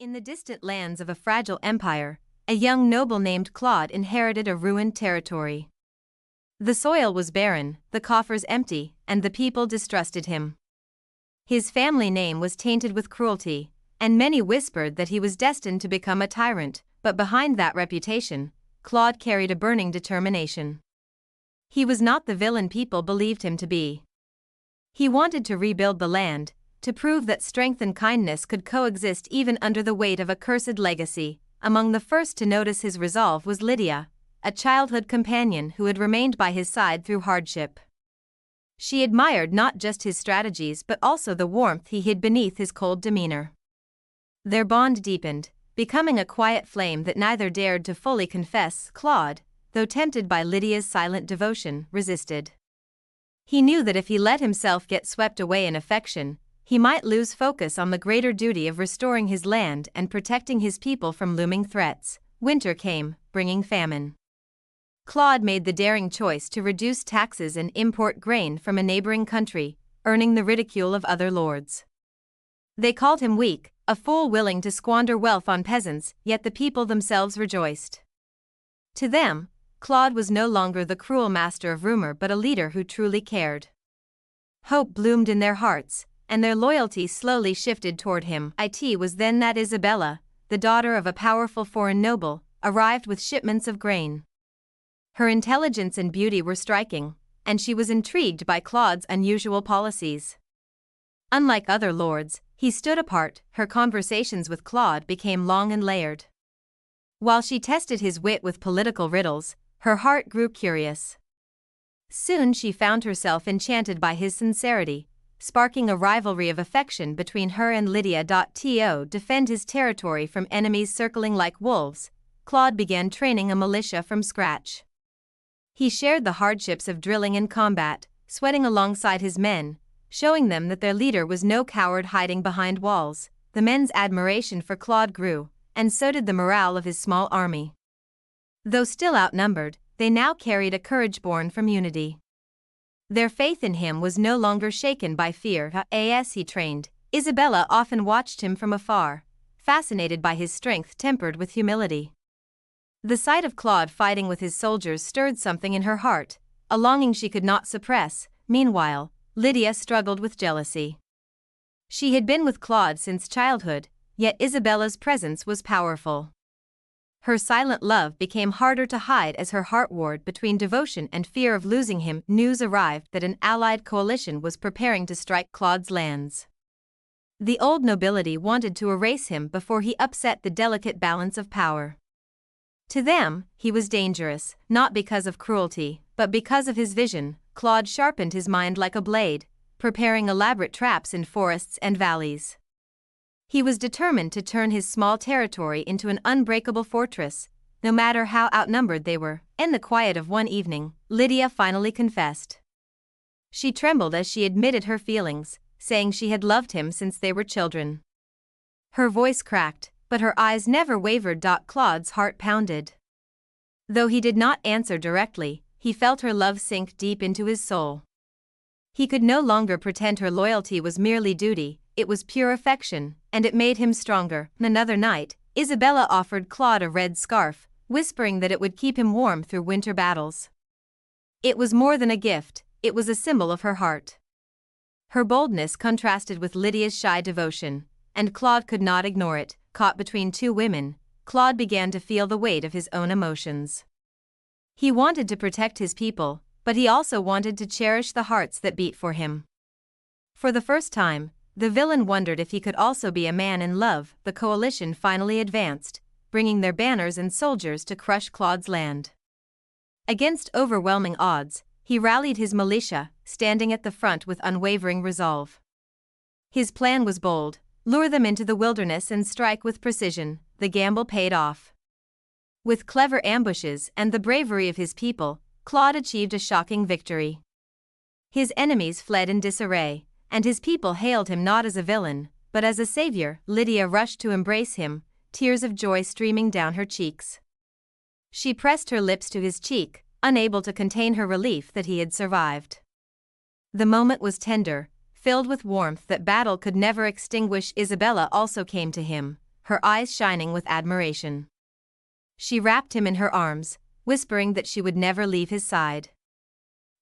In the distant lands of a fragile empire, a young noble named Claude inherited a ruined territory. The soil was barren, the coffers empty, and the people distrusted him. His family name was tainted with cruelty, and many whispered that he was destined to become a tyrant, but behind that reputation, Claude carried a burning determination. He was not the villain people believed him to be. He wanted to rebuild the land, to prove that strength and kindness could coexist even under the weight of a cursed legacy. Among the first to notice his resolve was Lydia, a childhood companion who had remained by his side through hardship. She admired not just his strategies but also the warmth he hid beneath his cold demeanor. Their bond deepened, becoming a quiet flame that neither dared to fully confess. Claude, though tempted by Lydia's silent devotion, resisted. He knew that if he let himself get swept away in affection, he might lose focus on the greater duty of restoring his land and protecting his people from looming threats. Winter came, bringing famine. Claude made the daring choice to reduce taxes and import grain from a neighboring country, earning the ridicule of other lords. They called him weak, a fool willing to squander wealth on peasants, yet the people themselves rejoiced. To them, Claude was no longer the cruel master of rumor but a leader who truly cared. Hope bloomed in their hearts, and their loyalty slowly shifted toward him. It was then that Isabella, the daughter of a powerful foreign noble, arrived with shipments of grain. Her intelligence and beauty were striking, and she was intrigued by Claude's unusual policies. Unlike other lords, he stood apart. Her conversations with Claude became long and layered. While she tested his wit with political riddles, her heart grew curious. Soon she found herself enchanted by his sincerity, sparking a rivalry of affection between her and Lydia. To defend his territory from enemies circling like wolves, Claude began training a militia from scratch. He shared the hardships of drilling and combat, sweating alongside his men, showing them that their leader was no coward hiding behind walls. The men's admiration for Claude grew, and so did the morale of his small army. Though still outnumbered, they now carried a courage born from unity. Their faith in him was no longer shaken by fear. As he trained, Isabella often watched him from afar, fascinated by his strength tempered with humility. The sight of Claude fighting with his soldiers stirred something in her heart, a longing she could not suppress. Meanwhile, Lydia struggled with jealousy. She had been with Claude since childhood, yet Isabella's presence was powerful. Her silent love became harder to hide as her heart warred between devotion and fear of losing him. News arrived that an allied coalition was preparing to strike Claude's lands. The old nobility wanted to erase him before he upset the delicate balance of power. To them, he was dangerous, not because of cruelty, but because of his vision. Claude sharpened his mind like a blade, preparing elaborate traps in forests and valleys. He was determined to turn his small territory into an unbreakable fortress, no matter how outnumbered they were. In the quiet of one evening, Lydia finally confessed. She trembled as she admitted her feelings, saying she had loved him since they were children. Her voice cracked, but her eyes never wavered. Claude's heart pounded. Though he did not answer directly, he felt her love sink deep into his soul. He could no longer pretend her loyalty was merely duty, it was pure affection, and it made him stronger. Another night, Isabella offered Claude a red scarf, whispering that it would keep him warm through winter battles. It was more than a gift, it was a symbol of her heart. Her boldness contrasted with Lydia's shy devotion, and Claude could not ignore it. Caught between two women, Claude began to feel the weight of his own emotions. He wanted to protect his people, but he also wanted to cherish the hearts that beat for him. For the first time, the villain wondered if he could also be a man in love. The coalition finally advanced, bringing their banners and soldiers to crush Claude's land. Against overwhelming odds, he rallied his militia, standing at the front with unwavering resolve. His plan was bold: lure them into the wilderness and strike with precision. The gamble paid off. With clever ambushes and the bravery of his people, Claude achieved a shocking victory. His enemies fled in disarray, and his people hailed him not as a villain, but as a savior. Lydia rushed to embrace him, tears of joy streaming down her cheeks. She pressed her lips to his cheek, unable to contain her relief that he had survived. The moment was tender, filled with warmth that battle could never extinguish. Isabella also came to him, her eyes shining with admiration. She wrapped him in her arms, whispering that she would never leave his side.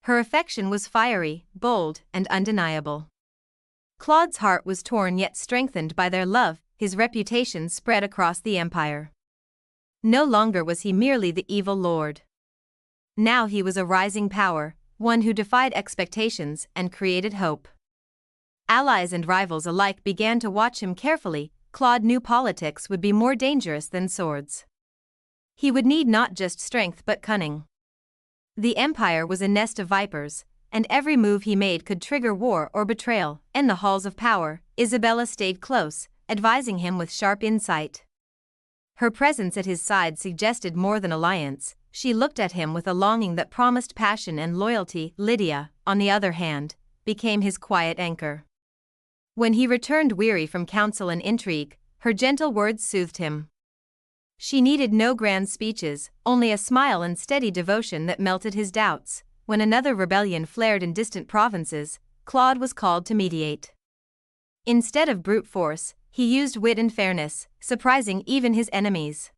Her affection was fiery, bold, and undeniable. Claude's heart was torn yet strengthened by their love. His reputation spread across the empire. No longer was he merely the evil lord. Now he was a rising power, one who defied expectations and created hope. Allies and rivals alike began to watch him carefully. Claude knew politics would be more dangerous than swords. He would need not just strength but cunning. The empire was a nest of vipers, and every move he made could trigger war or betrayal. In the halls of power, Isabella stayed close, advising him with sharp insight. Her presence at his side suggested more than alliance. She looked at him with a longing that promised passion and loyalty. Lydia, on the other hand, became his quiet anchor. When he returned weary from counsel and intrigue, her gentle words soothed him. She needed no grand speeches, only a smile and steady devotion that melted his doubts. When another rebellion flared in distant provinces, Claude was called to mediate. Instead of brute force, he used wit and fairness, surprising even his enemies.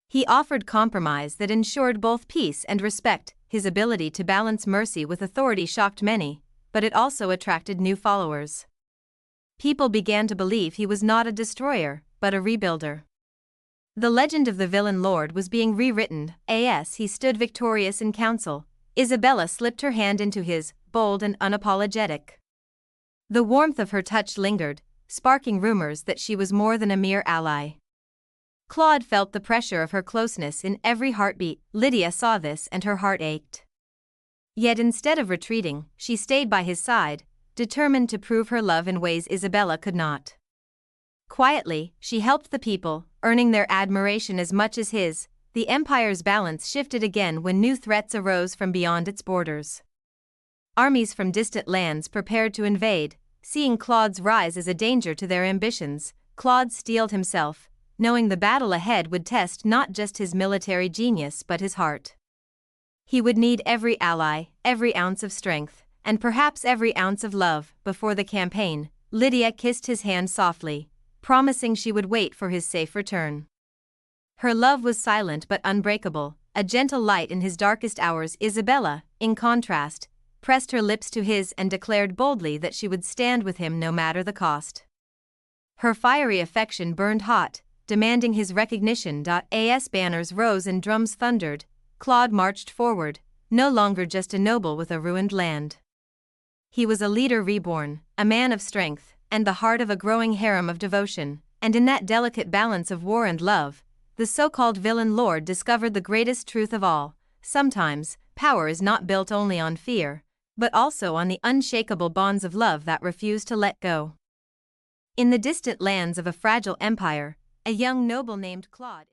He offered compromise that ensured both peace and respect. His ability to balance mercy with authority shocked many, but it also attracted new followers. People began to believe he was not a destroyer, but a rebuilder. The legend of the villain lord was being rewritten. As he stood victorious in council, Isabella slipped her hand into his, bold and unapologetic. The warmth of her touch lingered, sparking rumors that she was more than a mere ally. Claude felt the pressure of her closeness in every heartbeat. Lydia saw this and her heart ached. Yet instead of retreating, she stayed by his side, determined to prove her love in ways Isabella could not. Quietly, she helped the people, earning their admiration as much as his. The empire's balance shifted again when new threats arose from beyond its borders. Armies from distant lands prepared to invade. Seeing Claude's rise as a danger to their ambitions, Claude steeled himself, knowing the battle ahead would test not just his military genius but his heart. He would need every ally, every ounce of strength, and perhaps every ounce of love. Before the campaign, Lydia kissed his hand softly, promising she would wait for his safe return. Her love was silent but unbreakable, a gentle light in his darkest hours. Isabella, in contrast, pressed her lips to his and declared boldly that she would stand with him no matter the cost. Her fiery affection burned hot, demanding his recognition. As banners rose and drums thundered, Claude marched forward, no longer just a noble with a ruined land. He was a leader reborn, a man of strength, and the heart of a growing harem of devotion. And in that delicate balance of war and love, the so-called villain lord discovered the greatest truth of all. Sometimes, power is not built only on fear, but also on the unshakable bonds of love that refuse to let go. In the distant lands of a fragile empire, a young noble named Claude